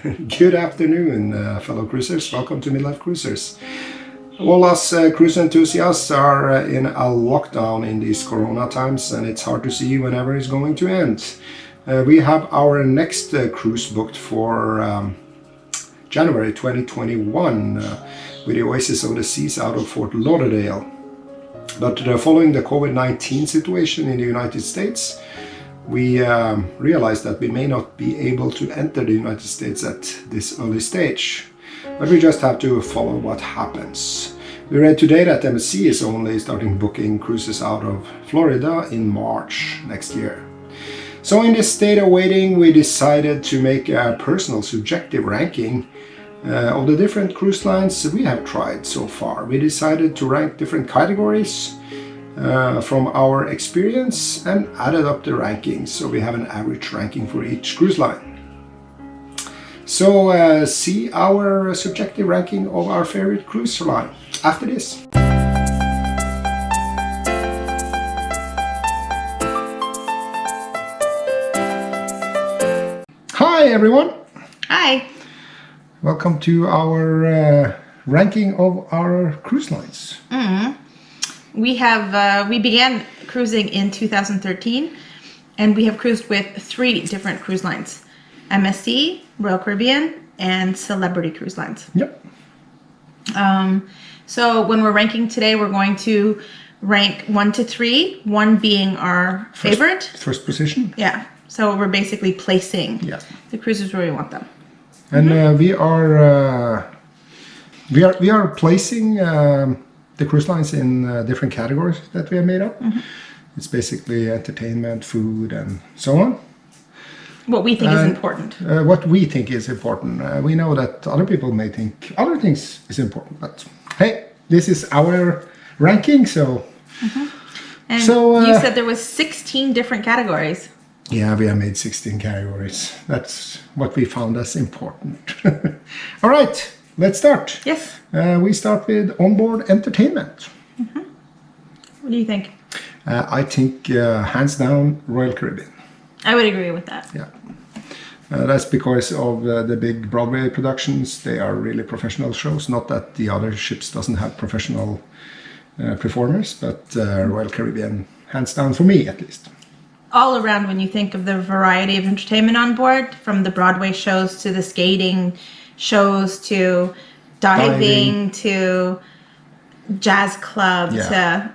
Good afternoon, fellow cruisers. Welcome to Midlife Cruisers. All us cruise enthusiasts are in a lockdown in these corona times, and it's hard to see whenever it's going to end. We have our next cruise booked for January 2021 with the Oasis of the Seas out of Fort Lauderdale. But following the COVID-19 situation in the United States, we realized that we may not be able to enter the United States at this early stage, but we just have to follow what happens. We read today that Msc is only starting booking cruises out of Florida in March next year. So in this state of waiting, we decided to make a personal subjective ranking of the different cruise lines we have tried so far. We decided to rank different categories from our experience and added up the rankings, so we have an average ranking for each cruise line. So see our subjective ranking of our favorite cruise line after this. Hi everyone! Hi! Welcome to our ranking of our cruise lines. We began cruising in 2013, and we have cruised with 3 different cruise lines: Msc, Royal Caribbean, and Celebrity Cruise Lines. Yep. So when we're ranking today, we're going to rank 1 to 3, 1 being our favorite. First position. Yeah. So we're basically placing the cruises where we want them. And we are placing the cruise lines in different categories that we have made up. It's basically entertainment, food, and so on. What we think is important. What we think is important. We know that other people may think other things is important, but hey, this is our ranking, so. And so you said there was 16 different categories. Yeah, we have made 16 categories. That's what we found as important. All right, let's start. Yes. We start with onboard entertainment. What do you think? I think hands down Royal Caribbean. I would agree with that. Yeah. That's because of the big Broadway productions. They are really professional shows. Not that the other ships doesn't have professional performers, but Royal Caribbean, hands down for me at least. All around, when you think of the variety of entertainment on board, from the Broadway shows to the skating shows to diving. To jazz club to,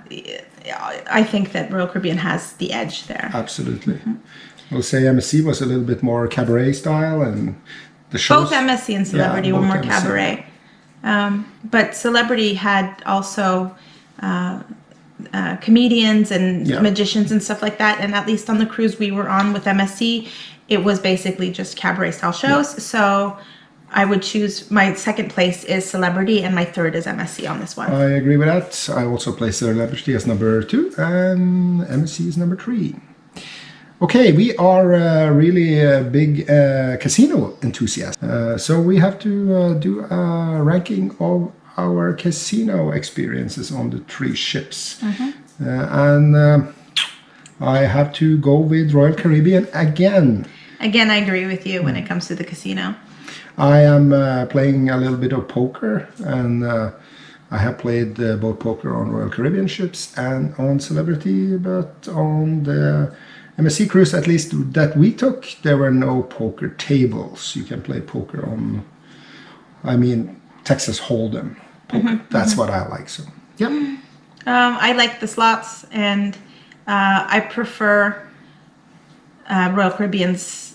I think that Royal Caribbean has the edge there. Absolutely. We'll say Msc was a little bit more cabaret style, and the shows. Both Msc and Celebrity were more cabaret. But Celebrity had also comedians and magicians and stuff like that, and at least on the cruise we were on with Msc, it was basically just cabaret style shows. So I would choose, my second place is Celebrity and my third is Msc on this one. I agree with that. I also place Celebrity as number 2 and Msc is number 3. Okay, we are really big casino enthusiasts, so we have to do a ranking of our casino experiences on the 3 ships. And I have to go with Royal Caribbean again. Again, I agree with you when it comes to the casino. I am playing a little bit of poker, and I have played both poker on Royal Caribbean ships and on Celebrity, but on the Msc cruise, at least that we took, there were no poker tables. You can play poker on, Texas Hold'em poker. That's what I like. So, yeah. I like the slots, and I prefer Royal Caribbean's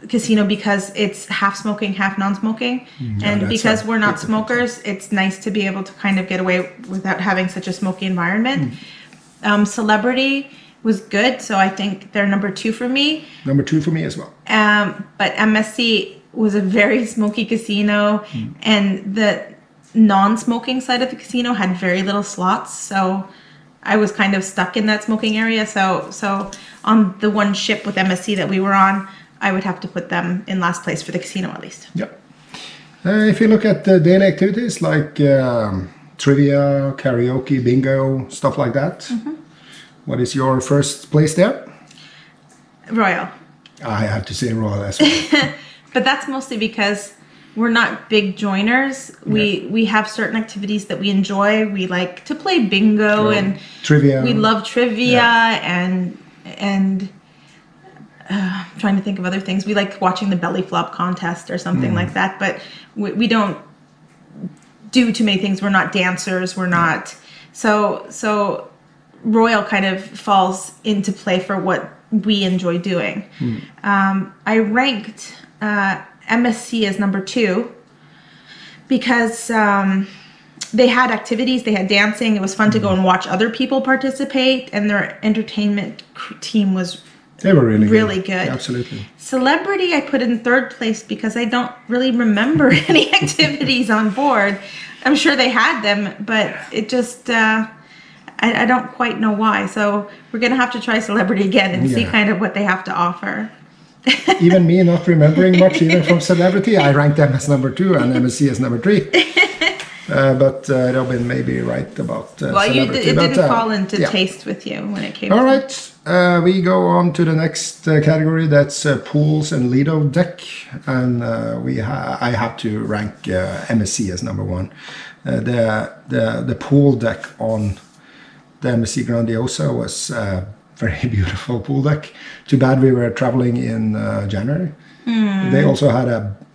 casino because it's half smoking, half non-smoking. And because we're not smokers, it's nice to be able to kind of get away without having such a smoky environment. Celebrity was good, so I think they're number 2 for me. Number 2 for me as well. But Msc was a very smoky casino, and the non-smoking side of the casino had very little slots, so I was kind of stuck in that smoking area. So on the one ship with Msc that we were on, I would have to put them in last place for the casino at least. Yeah. If you look at the daily activities like trivia, karaoke, bingo, stuff like that, what is your first place there? Royal. I have to say Royal as well. But that's mostly because we're not big joiners. We have certain activities that we enjoy. We like to play bingo and trivia. We love trivia and I'm trying to think of other things. We like watching the belly flop contest or something like that. But we don't do too many things. We're not dancers. We're not so Royal kind of falls into play for what we enjoy doing. I ranked MSC as number 2 because they had activities, they had dancing. It was fun to go and watch other people participate, and their entertainment team was really good. Absolutely. Celebrity I put in 3rd place because I don't really remember any activities on board. I'm sure they had them, but it just I don't quite know why. So we're gonna have to try Celebrity again and see kind of what they have to offer. Even me not remembering much even from Celebrity, I ranked them as number 2 and MSC as number 3. But Robin may be right about Celebrity. It didn't fall into taste with you when it came. All right, we go on to the next category. That's pools and Lido deck, and I have to rank MSC as number 1. The pool deck on the Msc Grandiosa was very beautiful pool deck. Too bad we were traveling in January. They also had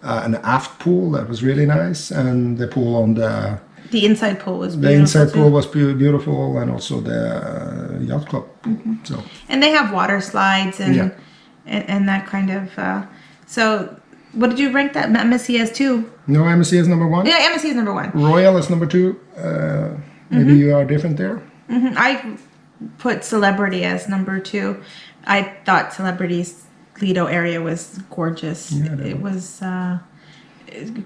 an aft pool that was really nice, and the pool on the inside pool was beautiful. The inside pool was beautiful, and also the yacht club. So and they have water slides and that kind of. So what did you rank that MSC as 2? No, MSC is number 1. Yeah, MSC is number 1. Royal is number 2. Maybe you are different there. I put Celebrity as number 2. I thought Celebrity's Lido area was gorgeous. It was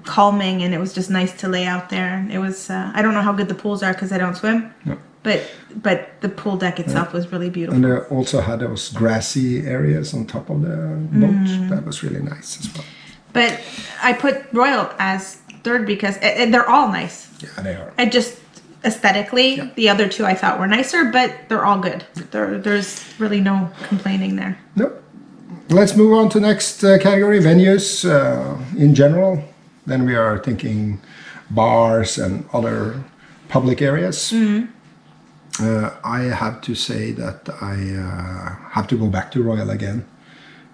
calming, and it was just nice to lay out there. It was I don't know how good the pools are because I don't swim. No. But the pool deck itself was really beautiful. And they also had those grassy areas on top of the boat. That was really nice as well. But I put Royal as 3rd because they're all nice. Yeah, they are. I just aesthetically, the other 2 I thought were nicer, but they're all good. There's really no complaining there. Nope. Let's move on to next category, venues in general. Then we are thinking bars and other public areas. I have to say that I have to go back to Royal again.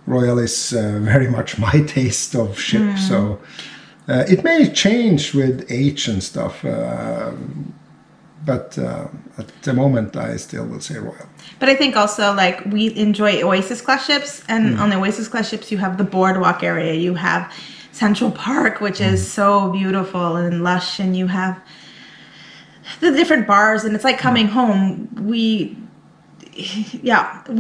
Royal is very much my taste of ship, so it may change with age and stuff. But at the moment, I still will say Royal. But I think also, like, we enjoy Oasis class ships, and on the Oasis class ships, you have the boardwalk area, you have Central Park, which is so beautiful and lush, and you have the different bars, and it's like coming home. We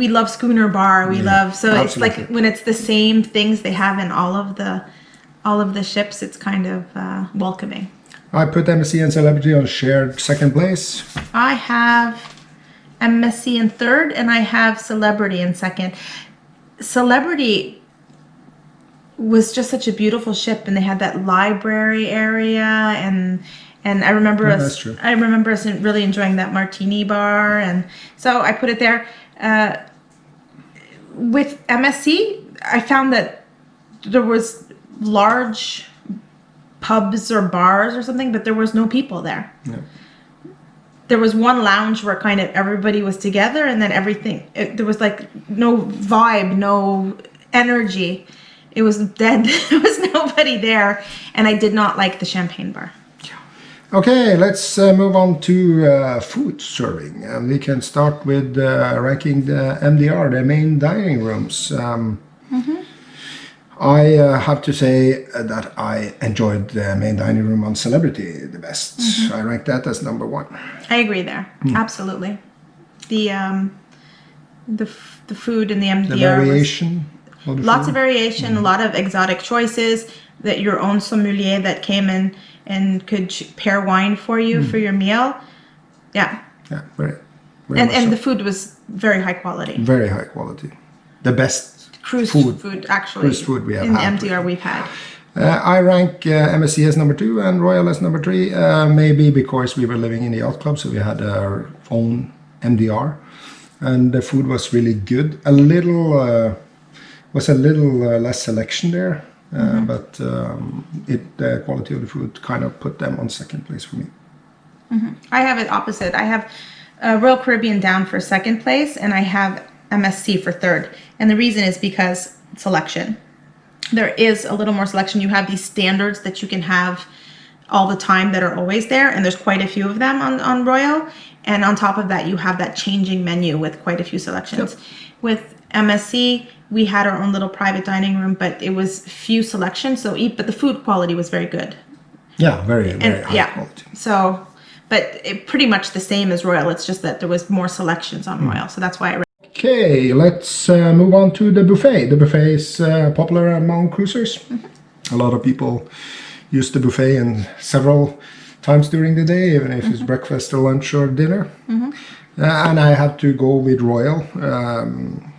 love Schooner Bar. We love absolutely. It's like when it's the same things they have in all of the ships. It's kind of welcoming. I put MSC and Celebrity on shared 2nd place. I have MSC in 3rd, and I have Celebrity in 2nd. Celebrity was just such a beautiful ship, and they had that library area, and I remember us really enjoying that martini bar, and so I put it there. With MSC, I found that there was large pubs or bars or something, but there was no people there. No. There was one lounge where kind of everybody was together, and then there was like no vibe, no energy. It was dead. There was nobody there, and I did not like the champagne bar. Okay, let's move on to food serving, and we can start with ranking the MDR, the main dining rooms. I have to say that I enjoyed the main dining room on Celebrity the best. I rank that as number 1. I agree there. Absolutely. The food in the MDR. The variation. Lots of variation, a lot of exotic choices. That your own sommelier that came in and could pair wine for you for your meal. Yeah. Yeah, very and the food was very high quality. Very high quality. The best cruise food actually. Cruise food we have in had. the MDR we've had. I rank MSC as number 2 and Royal as number 3. Maybe because we were living in the yacht club, so we had our own MDR, and the food was really good. A little less selection there. but the quality of the food kind of put them on second place for me. I have it opposite. I have Royal Caribbean down for second place, and I have MSC for third. And the reason is because selection. There is a little more selection. You have these standards that you can have all the time that are always there, and there's quite a few of them on Royal. And on top of that, you have that changing menu with quite a few selections. Yep. With MSC, we had our own little private dining room, but it was few selections. But the food quality was very good. Yeah, very high quality. So, but pretty much the same as Royal. It's just that there was more selections on Royal, so that's why I. Okay, let's move on to the buffet. The buffet is popular among cruisers. A lot of people use the buffet in several times during the day, even if it's breakfast or lunch or dinner. And I have to go with Royal.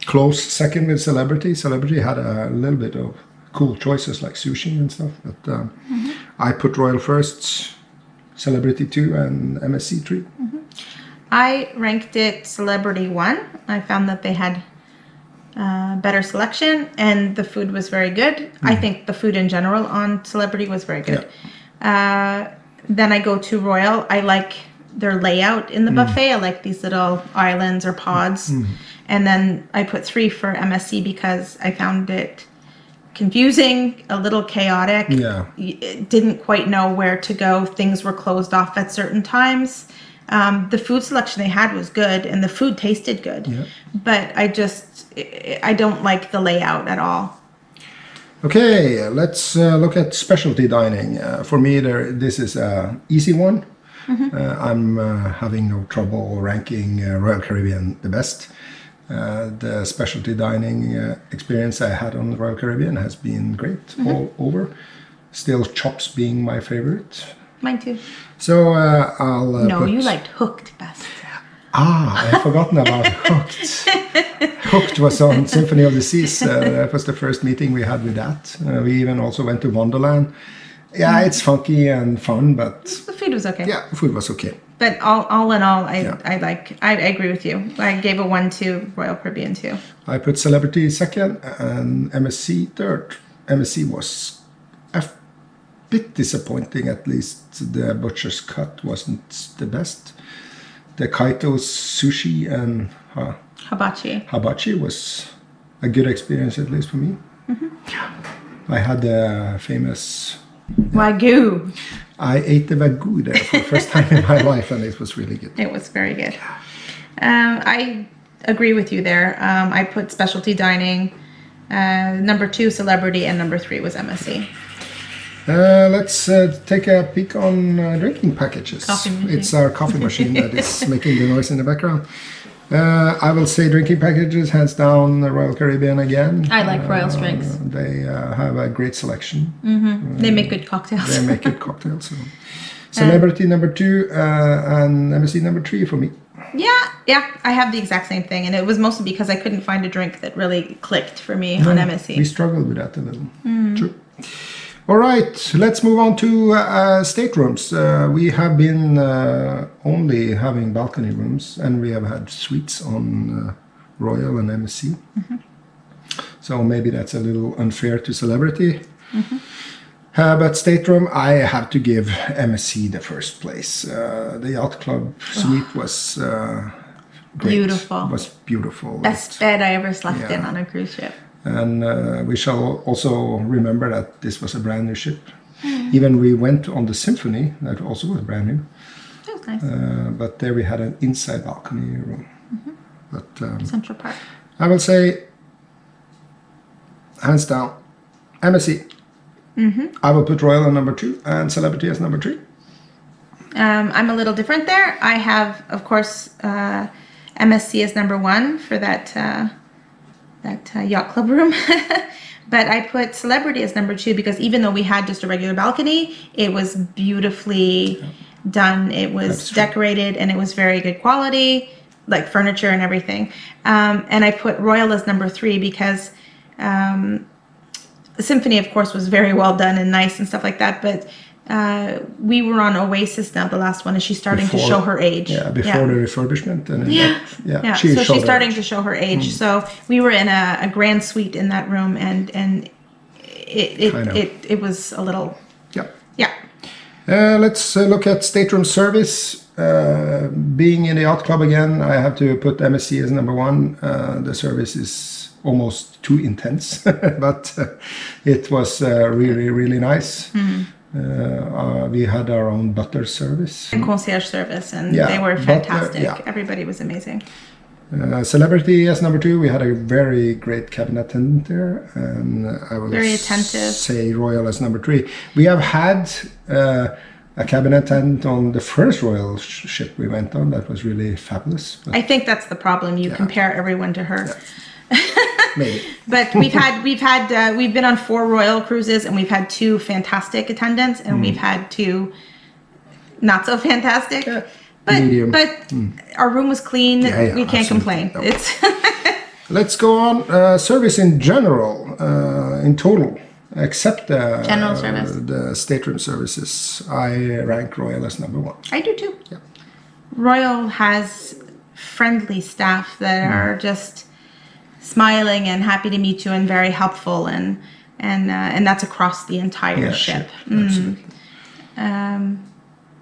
Close second with Celebrity. Celebrity had a little bit of cool choices like sushi and stuff, but I put Royal first, Celebrity 2, and MSC 3. I ranked it Celebrity 1. I found that they had better selection and the food was very good. I think the food in general on Celebrity was very good. Then I go to Royal. I like their layout in the buffet. I like these little islands or pods. And then I put 3 for MSC because I found it confusing, a little chaotic. Didn't quite know where to go. Things were closed off at certain times. The food selection they had was good and the food tasted good, but I don't like the layout at all. Okay, let's look at specialty dining. For me, this is an easy one. I'm having no trouble ranking Royal Caribbean the best. The specialty dining experience I had on the Royal Caribbean has been great all over. Still chops being my favorite. Mine too. So I'll No, you liked Hooked best. I had forgotten about Hooked. Hooked was on Symphony of the Seas. That was the first meeting we had with that. We even also went to Wonderland. Yeah, it's funky and fun, but the food was okay. Yeah, the food was okay. But all in all, I agree with you. I gave a 1 to Royal Caribbean too. I put Celebrity second and MSC third. MSC was a bit disappointing, at least the butcher's cut wasn't the best. The Kaito's sushi and hibachi was a good experience, at least for me. I had the famous Wagyu. I ate the Wagyu there for the first time in my life, and it was really good. It was very good. I agree with you there. I put specialty dining, number 2 Celebrity, and number 3 was MSC. Let's take a peek on drinking packages. It's our coffee machine that is making the noise in the background. I will say drinking packages, hands down, the Royal Caribbean again. I like Royal's drinks. They have a great selection. They make good cocktails. They make good cocktails. So. Celebrity number 2 and MSC number 3 for me. Yeah, I have the exact same thing, and it was mostly because I couldn't find a drink that really clicked for me on MSC. We struggled with that a little. True. All right, let's move on to staterooms. We have been only having balcony rooms, and we have had suites on Royal and MSC. So maybe that's a little unfair to Celebrity. But Stateroom, I have to give MSC the first place. The Yacht Club suite was great. Beautiful. Was beautiful. Best bed I ever slept in on a cruise ship. And we shall also remember that this was a brand new ship. Even we went on the Symphony, that also was brand new. That was nice. But there we had an inside balcony room. But Central Park. I will say, hands down, MSC. I will put Royal on number 2 and Celebrity as number 3. I'm a little different there. I have, of course, MSC as number 1 for that yacht club room. But I put Celebrity as number 2 because even though we had just a regular balcony, it was beautifully done. It was decorated and it was very good quality, like furniture and everything. And I put Royal as number 3 because the Symphony, of course, was very well done and nice and stuff like that. But we were on Oasis now, the last one, and she's starting to show her age. Before the refurbishment. And so she's starting to show her age. So we were in a grand suite in that room, and it was a little, Yeah. yeah. Let's look at stateroom service. Being in the yacht club again, I have to put MSC as number one. The service is almost too intense, but it was really, really nice. We had our own butler service. And concierge service, and Yeah, they were fantastic. butler, yeah. Everybody was amazing. Celebrity as number two, we had a very great cabin attendant there, and I will Very attentive. say Royal as number three. We have had a cabin attendant on the first Royal ship we went on. That was really fabulous. But I think that's the problem. You compare everyone to her. maybe. But we've been on 4 Royal cruises, and we've had 2 fantastic attendants, and we've had 2 not so fantastic. Medium. But our room was clean. Yeah, we can't absolutely. complain. No. It's Let's go on. Service in general, in total, except General service. the stateroom services. I rank Royal as number one. I do too. Yeah. Royal has friendly staff that are just smiling and happy to meet you and very helpful, and that's across the entire ship. Absolutely.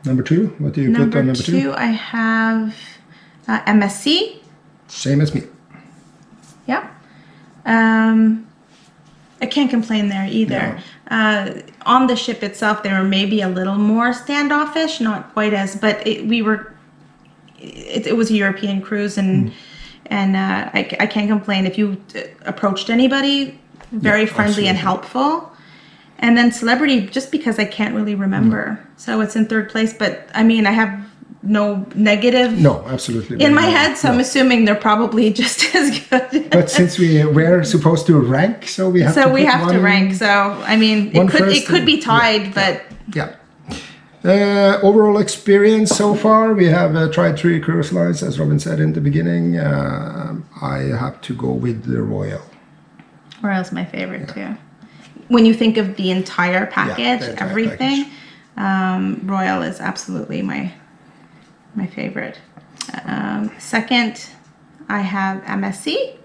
Number two, what do you put on number two? Number 2, I have MSC. Same as me. Yeah. I can't complain there either. On the ship itself, they were maybe a little more standoffish, not quite as, but it was a European cruise, and I can't complain. If you approached anybody, very friendly and helpful. And then Celebrity, just because I can't really remember. So it's in 3rd place, but I mean, I have no negative No, absolutely. in my head, so I'm assuming they're probably just as good. But since we were supposed to rank, so we have to put one, to rank. So I mean, it could be tied, but yeah. Overall experience so far, we have tried 3 cruise lines, as Robin said in the beginning. I have to go with the Royal. Royal's my favorite too. When you think of the entire package, the entire everything, Royal is absolutely my favorite. Second, I have MSC.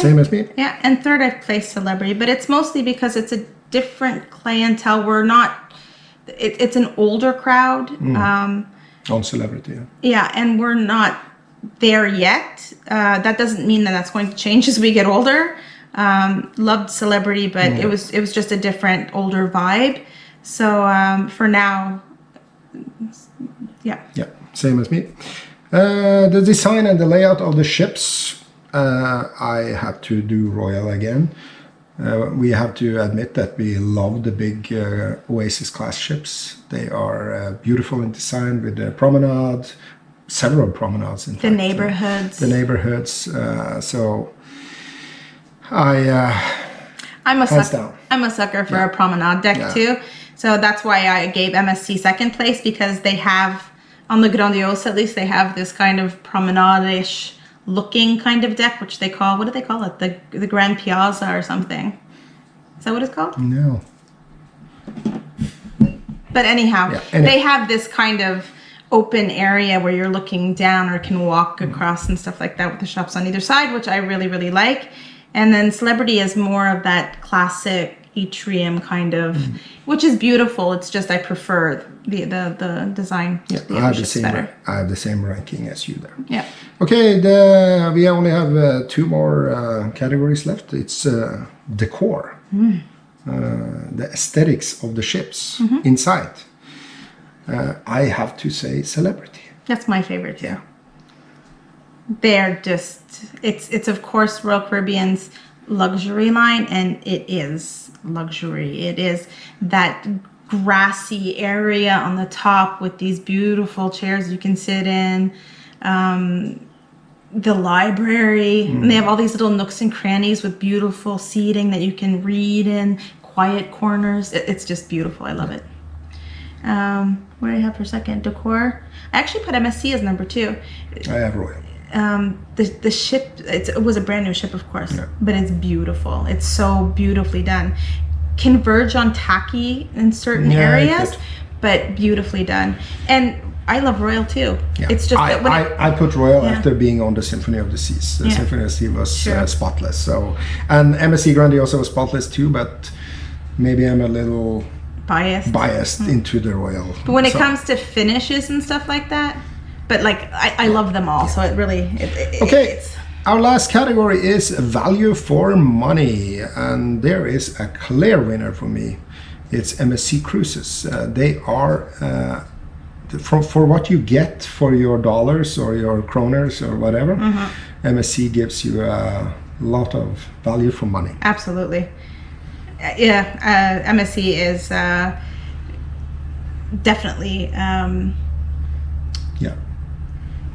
Same as me. Yeah, and third, I've placed Celebrity, but it's mostly because it's a different clientele. We're not. It's an older crowd. On Celebrity. Yeah. Yeah, and we're not there yet. That doesn't mean that that's going to change as we get older. Loved Celebrity, but it was just a different, older vibe. So for now, yeah. Yeah, same as me. The design and the layout of the ships, I have to do Royal again. We have to admit that we love the big Oasis class ships. They are beautiful in design with the promenade, several promenades in fact. The neighborhoods. So I'm a sucker for a promenade deck too. So that's why I gave MSC 2nd place, because they have, on the Grandiosa at least, they have this kind of promenade-ish looking kind of deck, which they call, what do they call it? The Grand Piazza or something. Is that what it's called? No. But anyhow, they have this kind of open area where you're looking down or can walk across and stuff like that with the shops on either side, which I really, really like. And then Celebrity is more of that classic atrium kind of, which is beautiful. It's just I prefer the design. Yeah, the other ships better. I have the same ranking as you there. Yeah. Okay, we only have 2 more categories left. It's decor, the aesthetics of the ships inside. I have to say Celebrity. That's my favorite too. They're just, it's of course Royal Caribbean's luxury line, and it is luxury. It is that grassy area on the top with these beautiful chairs you can sit in, the library, and they have all these little nooks and crannies with beautiful seating that you can read in, quiet corners. It's just beautiful. I love it. What do I have for second? Decor. I actually put MSC as number 2. I have Royal. The ship, it was a brand new ship, of course, but it's beautiful. It's so beautifully done. Can verge on tacky in certain areas, but beautifully done. And I love Royal too. Yeah. It's just that when I put Royal after being on the Symphony of the Seas. The Symphony of the Seas was spotless. So, and MSC Grandiosa was spotless too, but maybe I'm a little biased into the Royal. But when it comes to finishes and stuff like that, but like I love them all, so it really okay. Our last category is value for money, and there is a clear winner for me. It's Msc Cruises. They are for what you get for your dollars or your kroners or whatever. Msc gives you a lot of value for money. Absolutely. Yeah, Msc is definitely. Yeah.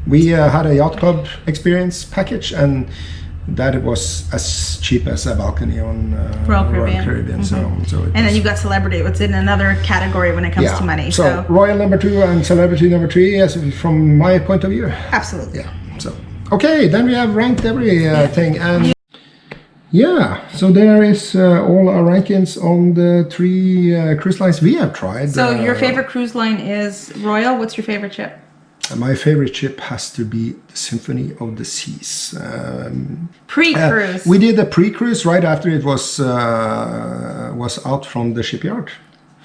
We had a yacht club experience package, and that was as cheap as a balcony on Royal Caribbean. So and then you've got Celebrity, what's in another category when it comes to money. So Royal number 2 and Celebrity number 3, as from my point of view. Absolutely. Yeah. So okay, then we have ranked everything, and yeah, so there is all our rankings on the 3 cruise lines we have tried. So your favorite cruise line is Royal. What's your favorite ship? My favorite ship has to be the Symphony of the Seas. Pre-cruise. We did a pre-cruise right after it was out from the shipyard.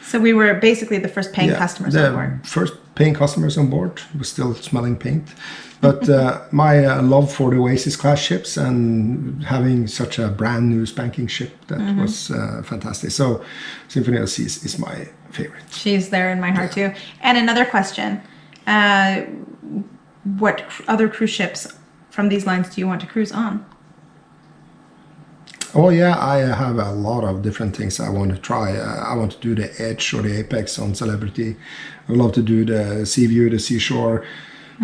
So we were basically the first paying customers on board. First paying customers on board. Was still smelling paint. But my love for the Oasis class ships and having such a brand new spanking ship, that was fantastic. So Symphony of the Seas is my favorite. She's there in my heart too. And another question. What other cruise ships from these lines do you want to cruise on? Oh yeah, I have a lot of different things I want to try. I want to do the Edge or the Apex on Celebrity. I would love to do the Seaview, the Seashore,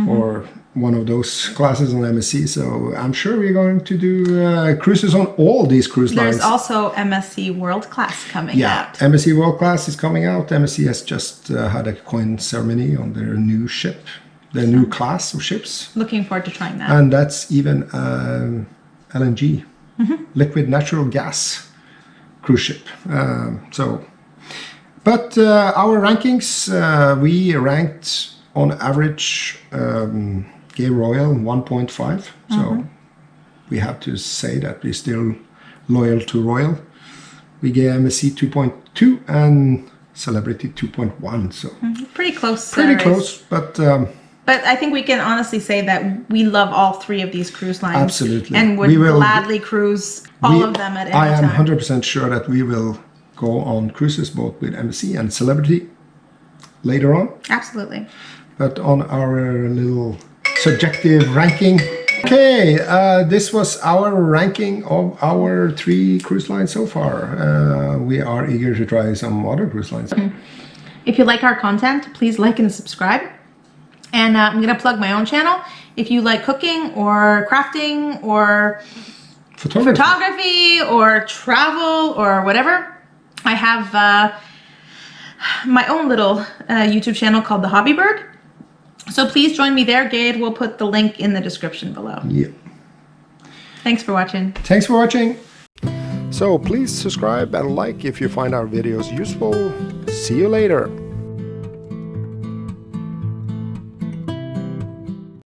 or one of those classes on MSC. So I'm sure we're going to do cruises on all these cruise lines. There's also MSC World Class coming out. MSC World Class is coming out. MSC has just had a coin ceremony on their new ship, their new class of ships. Looking forward to trying that. And that's even LNG, liquid natural gas cruise ship. But our rankings, we ranked on average, gave Royal 1.5. So we have to say that we're still loyal to Royal. We gave MSC 2.2 and Celebrity 2.1. So pretty close. Pretty close, but I think we can honestly say that we love all 3 of these cruise lines. Absolutely. And would gladly cruise all of them at any time. I am 100% sure that we will go on cruises both with MSC and Celebrity later on. Absolutely. But on our little subjective ranking. Okay, this was our ranking of our 3 cruise lines so far. We are eager to try some other cruise lines. If you like our content, please like and subscribe. And I'm going to plug my own channel. If you like cooking or crafting or photography or travel or whatever, I have my own little YouTube channel called the HobbyBird. So please join me there. Gade will put the link in the description below. Yeah. Thanks for watching. Thanks for watching. So please subscribe and like if you find our videos useful. See you later.